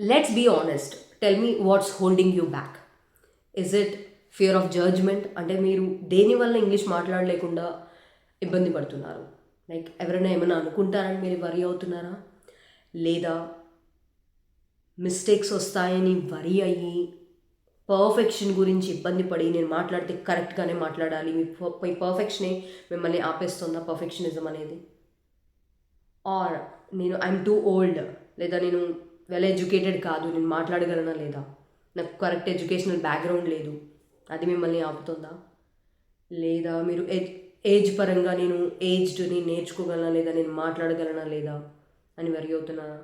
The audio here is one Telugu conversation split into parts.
Let's be honest. Tell me what's holding you back. Is it fear of judgment? అంటే మీరు దేనివల్ల ఇంగ్లీష్ మాట్లాడలేకుండా ఇబ్బంది పడుతున్నారు? లైక్ ఎవరైనా ఏమైనా అనుకుంటారని మీరు వరీ అవుతున్నారా? లేదా మిస్టేక్స్ వస్తాయని వరీ అయ్యి పర్ఫెక్షన్ గురించి ఇబ్బంది పడి నేను మాట్లాడితే కరెక్ట్గానే మాట్లాడాలి, మీ పర్ఫెక్షనే మిమ్మల్ని ఆపేస్తుందా పర్ఫెక్షనిజం అనేది? ఆర్ నేను ఐఎమ్ టూ ఓల్డ్, లేదా నేను వెల్ ఎడ్యుకేటెడ్ కాదు, నేను మాట్లాడగలనా లేదా, నాకు కరెక్ట్ ఎడ్యుకేషనల్ బ్యాక్గ్రౌండ్ లేదు, అది మిమ్మల్ని ఆపుతుందా? లేదా మీరు ఏజ్ పరంగా నేను ఏజ్డ్ని నేర్చుకోగలనా లేదా, నేను మాట్లాడగలనా లేదా అని వరి అవుతున్నారా?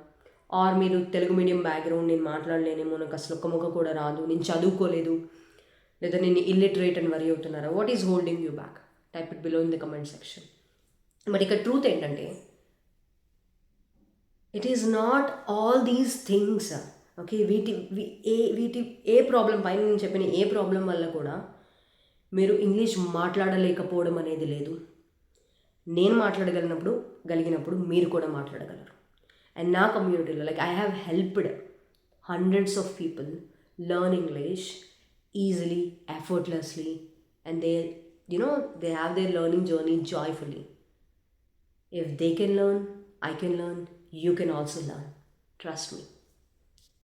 ఆర్ మీరు తెలుగు మీడియం బ్యాక్గ్రౌండ్, నేను మాట్లాడలేనేమో, నాకు అసలు ఒక్క ముక్క కూడా రాదు, నేను చదువుకోలేదు, లేదా నేను ఇల్లిటరేట్ అని వరి అవుతున్నారా? What is holding you back? Type it below in the comment section. But ఇక్కడ ట్రూత్ ఏంటంటే, it is not all these things. Okay, వీటి ఏ ప్రాబ్లం పైన నేను చెప్పిన ఏ ప్రాబ్లం వల్ల కూడా మీరు ఇంగ్లీష్ మాట్లాడలేకపోవడం అనేది లేదు. నేను గలిగినప్పుడు మీరు కూడా మాట్లాడగలరు. అండ్ నా కమ్యూనిటీలో like I have helped hundreds of people learn English easily, effortlessly, and they have their learning journey joyfully. If they can learn, I can learn, you can also learn. Trust me.